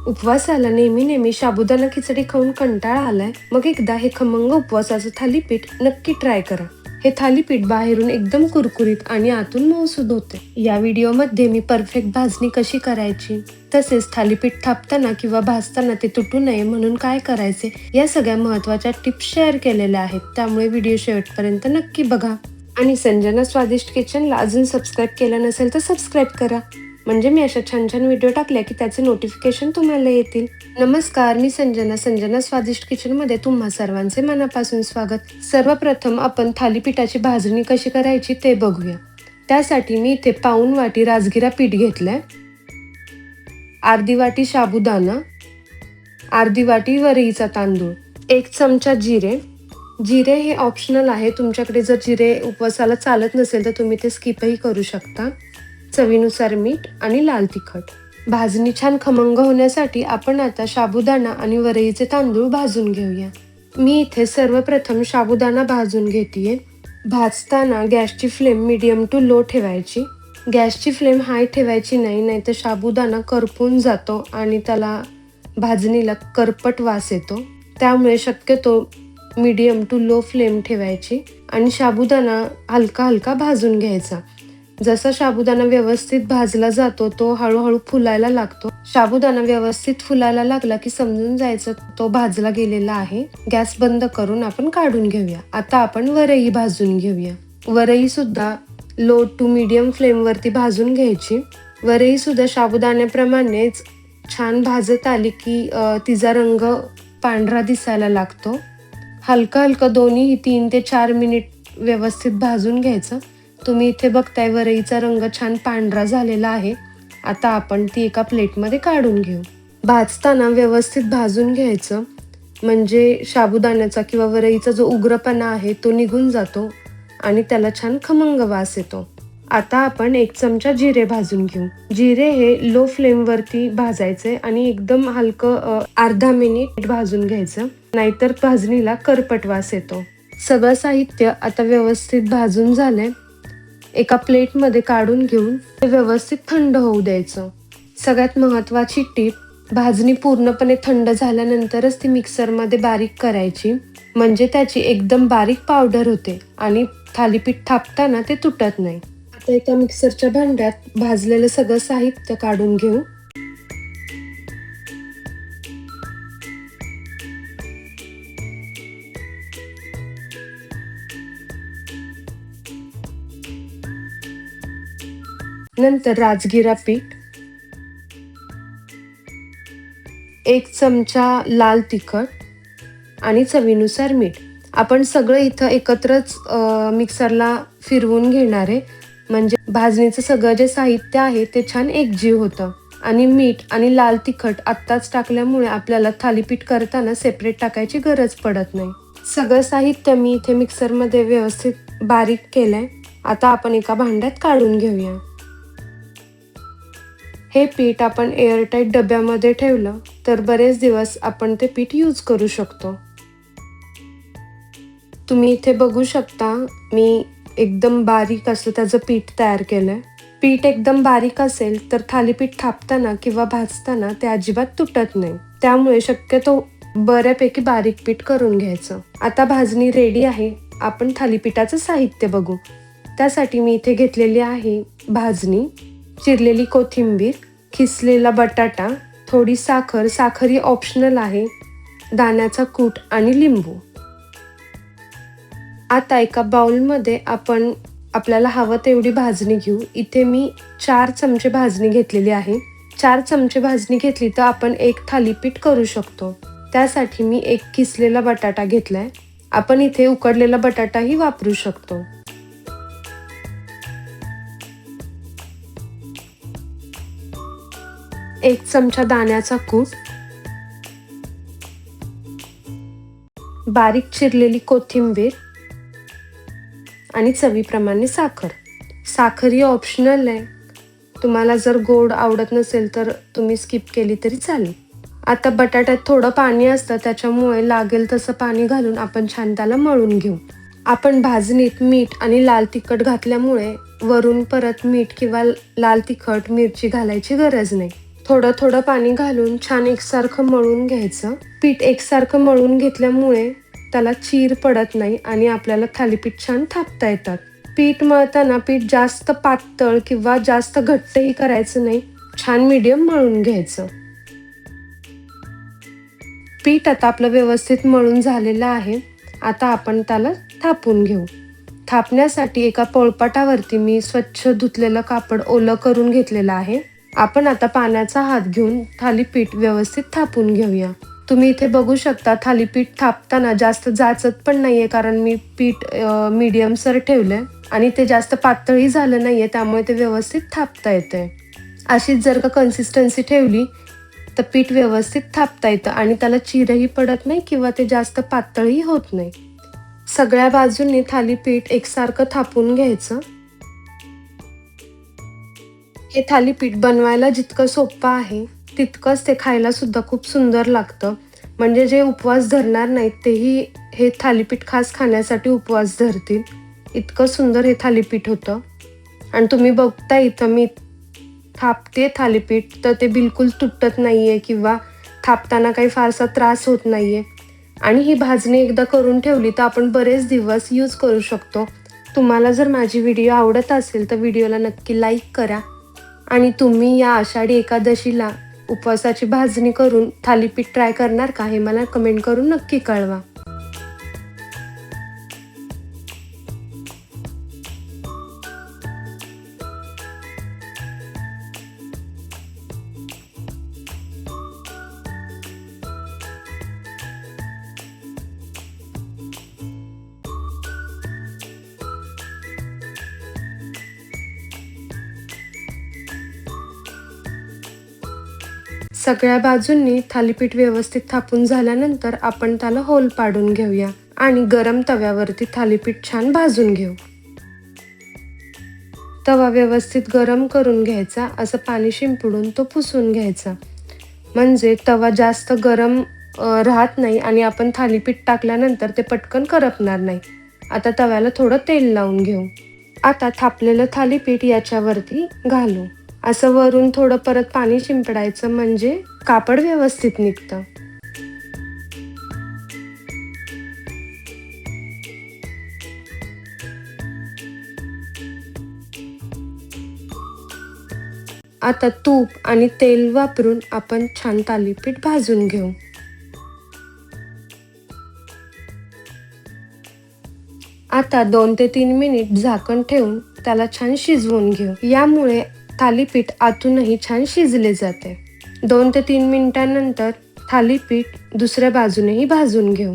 उपवासाला नेहमी साबुदाणा खिचडी खाऊन कंटाळा आलाय? मग एकदा हे खमंग उपवासाचं थालीपीठ नक्की ट्राय करा. हे थालीपीठ बाहेरून एकदम कुरकुरीत आणि आतून मऊसूद होते. या व्हिडिओमध्ये मी परफेक्ट भाजणी कशी करायची, तसेच थालीपीठ थापताना किंवा भाजताना ते तुटू नये म्हणून काय करायचे, या सगळ्या महत्त्वाच्या टिप्स शेअर केलेल्या आहेत. त्यामुळे व्हिडिओ शेवटपर्यंत नक्की बघा. आणि संजना स्वादिष्ट किचनला अजून सबस्क्राईब केलं नसेल तर सबस्क्राईब करा, म्हणजे मी अशा छान छान व्हिडिओ टाकल्या की त्याचे नोटिफिकेशन तुम्हाला येतील. नमस्कार, मी संजना स्वादिष्ट किचनमध्ये तुम्हा सर्वांचे मनापासून स्वागत. सर्वप्रथम आपण थालीपीठाची भाजणी कशी करायची ते बघूया. त्यासाठी मी इथे पाऊण वाटी राजगिरा पीठ घेतलंय, अर्धी वाटी साबुदाणा, अर्धी वाटी वरईचा तांदूळ, 1 चमचा जिरे. जिरे हे ऑप्शनल आहे, तुमच्याकडे जर जिरे उपवासाला चालत नसेल तर तुम्ही ते स्किपही करू शकता. चवीनुसार मीठ आणि लाल तिखट. भाजणी छान खमंग होण्यासाठी आपण आता साबुदाणा आणि वरईचे तांदूळ भाजून घेऊया. मी इथे सर्वप्रथम साबुदाणा भाजून घेतेय. भाजताना गॅसची फ्लेम मीडियम टू लो ठेवायची. गॅसची फ्लेम हाय ठेवायची नाही, नाहीतर साबुदाणा करपून जातो आणि त्याला भाजणीला करपट वास येतो. त्यामुळे शक्यतो मीडियम टू लो फ्लेम ठेवायची आणि साबुदाणा हलका हलका भाजून घ्यायचा. जसा साबुदाणा व्यवस्थित भाजला जातो तो हळूहळू फुलायला लागतो. साबुदाणा व्यवस्थित फुलायला लागला की समजून जायचं तो भाजला गेलेला आहे. गॅस बंद करून आपण काढून घेऊया. आता आपण वरई भाजून घेऊया. वरई सुद्धा लो टू मीडियम फ्लेम वरती भाजून घ्यायची. वरई सुद्धा साबुदाण्याप्रमाणेच छान भाजत आली की तिचा रंग पांढरा दिसायला लागतो. हलका हलका दोन्ही 3 ते 4 मिनिट व्यवस्थित भाजून घ्यायचं. तुम्ही इथे बघताय वरईचा रंग छान पांढरा झालेला आहे. आता आपण ती एका प्लेटमध्ये काढून घेऊ. भाजताना व्यवस्थित भाजून घ्यायचं, म्हणजे साबुदाण्याचा किंवा वरईचा जो उग्रपणा आहे तो निघून जातो आणि त्याला छान खमंग वास येतो. आता आपण 1 चमचा जिरे भाजून घेऊ. जिरे हे लो फ्लेम वरती भाजायचे आणि एकदम हलकं अर्धा मिनिट भाजून घ्यायचं, नाहीतर भाजणीला करपट वास येतो. सगळं साहित्य आता व्यवस्थित भाजून झालंय. एका प्लेटमध्ये काढून घेऊन ते व्यवस्थित थंड होऊ द्यायचं. सगळ्यात महत्त्वाची टीप, भाजणी पूर्णपणे थंड झाल्यानंतरच ती मिक्सरमध्ये बारीक करायची, म्हणजे त्याची एकदम बारीक पावडर होते आणि थालीपीठ थापताना ते तुटत नाही. आता एका मिक्सरच्या भांड्यात भाजलेलं सगळं साहित्य काढून घेऊ. नंतर राजगिरा पीठ, 1 चमचा लाल तिखट आणि चवीनुसार मीठ. आपण सगळं इथं एकत्रच मिक्सरला फिरवून घेणार आहे, म्हणजे भाजणीचं सगळं जे साहित्य आहे ते छान एकजीव होतं. आणि मीठ आणि लाल तिखट आत्ताच टाकल्यामुळे आपल्याला थालीपीठ करताना सेपरेट टाकायची गरज पडत नाही. सगळं साहित्य मी इथे मिक्सरमध्ये व्यवस्थित बारीक केलंय. आता आपण एका भांड्यात काढून घेऊया. हे पीठ आपण एअरटाईट डब्यामध्ये ठेवलं तर बरेच दिवस आपण ते पीठ यूज करू शकतो. तुम्ही इथे बघू शकता, मी एकदम बारीक असं त्याचं पीठ तयार केलंय. पीठ एकदम बारीक असेल तर थालीपीठ थापताना किंवा भाजताना ते अजिबात तुटत नाही. त्यामुळे शक्यतो बऱ्यापैकी बारीक पीठ करून घ्यायचं. आता भाजणी रेडी आहे. आपण थालीपीठाचं साहित्य बघू. त्यासाठी मी इथे घेतलेली आहे भाजणी, चिरलेली कोथिंबीर, खिसलेला बटाटा, थोडी साखर, साखर ही ऑप्शनल आहे, दाण्याचा कूट आणि लिंबू. आता एका बाउलमध्ये आपण आपल्याला हवं तेवढी भाजणी घेऊ. इथे मी 4 चमचे भाजणी घेतलेली आहे. 4 चमचे भाजणी घेतली तर आपण 1 थालीपीठ करू शकतो. त्यासाठी मी 1 किसलेला बटाटा घेतलाय. आपण इथे उकडलेला बटाटाही वापरू शकतो. 1 चमचा दाण्याचा कूट, बारीक चिरलेली कोथिंबीर आणि चवीप्रमाणे साखर. साखर ही ऑप्शनल आहे, तुम्हाला जर गोड आवडत नसेल तर तुम्ही स्किप केली तरी चालेल. आता बटाट्यात थोडं पाणी असतं, त्याच्यामुळे लागेल तसं पाणी घालून आपण छान त्याला मळून घेऊ. आपण भाजणीत मीठ आणि लाल तिखट घातल्यामुळे वरून परत मीठ किंवा लाल तिखट मिरची घालायची गरज नाही. थोडं थोडं पाणी घालून छान एकसारखं मळून घ्यायचं. पीठ एकसारखं मळून घेतल्यामुळे त्याला चीर पडत नाही आणि आपल्याला थालीपीठ छान थापता येतात. पीठ मळताना पीठ जास्त पातळ किंवा जास्त घट्टही करायचं नाही, छान मीडियम मळून घ्यायचं. पीठ आता आपलं व्यवस्थित मळून झालेलं आहे. आता आपण त्याला थापून घेऊ. थापण्यासाठी एका पोळपाटावरती मी स्वच्छ धुतलेलं कापड ओलं करून घेतलेलं आहे. आपण आता पाण्याचा हात घेऊन थालीपीठ व्यवस्थित थापून घेऊया. तुम्ही इथे बघू शकता थालीपीठ थापताना जास्त जाचत पण नाहीये, कारण मी पीठ मीडियम सर ठेवलंय आणि ते जास्त पातळही झालं नाहीये, त्यामुळे ते व्यवस्थित थापता येतंय. अशीच जर का कन्सिस्टन्सी ठेवली तर पीठ व्यवस्थित थापता येतं आणि त्याला चिरही पडत नाही किंवा ते जास्त पातळही होत नाही. सगळ्या बाजूंनी थालीपीठ एकसारखं थापून घ्यायचं. हे थालीपीठ बनवायला जितकं सोपं आहे तितकंच ते खायला सुद्धा खूप सुंदर लागतं. म्हणजे जे उपवास धरणार नाहीत तेही हे थालीपीठ खास खाण्यासाठी उपवास धरतील. इतकं सुंदर हे थालीपीठ होतं. आणि तुम्ही बघता इथं मी थापते थालीपीठ तर ते बिलकुल तुटत नाहीये किंवा थापताना काही फारसा त्रास होत नाहीये. आणि ही भाजणी एकदा करून ठेवली तर आपण बरेच दिवस यूज करू शकतो. तुम्हाला जर माझी व्हिडिओ आवडत असेल तर व्हिडिओला नक्की लाईक करा. आणि तुम्ही या आषाढी एकादशीला उपवासाची भाजणी करून थालीपीठ ट्राय करणार का, हे मला कमेंट करून नक्की कळवा. सगळ्या बाजूंनी थालीपीठ व्यवस्थित थापून झाल्यानंतर आपण त्याला होल पाडून घेऊया आणि गरम तव्यावरती थालीपीठ छान भाजून घेऊ. तवा व्यवस्थित गरम करून घ्यायचा, असं पाणी शिंपडून तो पुसून घ्यायचा, म्हणजे तवा जास्त गरम राहत नाही आणि आपण थालीपीठ टाकल्यानंतर ते पटकन करपणार नाही. आता तव्याला थोडं तेल लावून घेऊ. आता थापलेलं थालीपीठ याच्यावरती घालू. असं वरून थोडं परत पाणी शिंपडायचं, म्हणजे कापड व्यवस्थित निघतं. आता तूप आणि तेल वापरून आपण छान थालीपीठ भाजून घेऊ. आता 2 ते 3 मिनिट झाकण ठेवून त्याला छान शिजवून घेऊ. यामुळे थालीपीठ आतूनही छान शिजले जाते. 2 ते 3 मिनिटांनंतर थालीपीठ दुसऱ्या बाजूनेही भाजून घेऊ.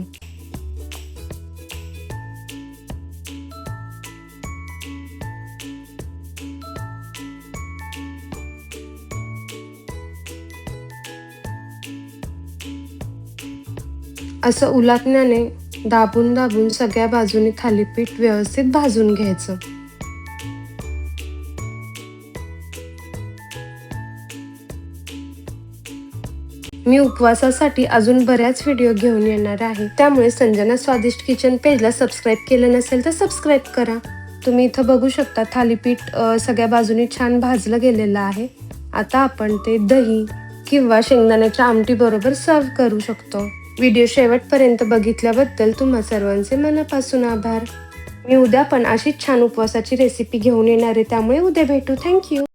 असं उलटण्याने दाबून दाबून सगळ्या बाजूने थालीपीठ व्यवस्थित भाजून घ्यायचं. मी उपवासासाठी अजून बऱ्याच व्हिडिओ घेऊन येणार आहे, त्यामुळे संजना स्वादिष्ट किचन पेजला सबस्क्राईब केलं नसेल तर सबस्क्राईब करा. तुम्ही इथं बघू शकता थालीपीठ सगळ्या बाजूने छान भाजलं गेलेलं आहे. आता आपण ते दही किंवा शेंगदाण्याच्या आमटी बरोबर सर्व करू शकतो. व्हिडिओ शेवटपर्यंत बघितल्याबद्दल तुम्हा सर्वांचे मनापासून आभार. मी उद्या पण अशीच छान उपवासाची रेसिपी घेऊन येणार आहे, त्यामुळे उद्या भेटू. थँक्यू.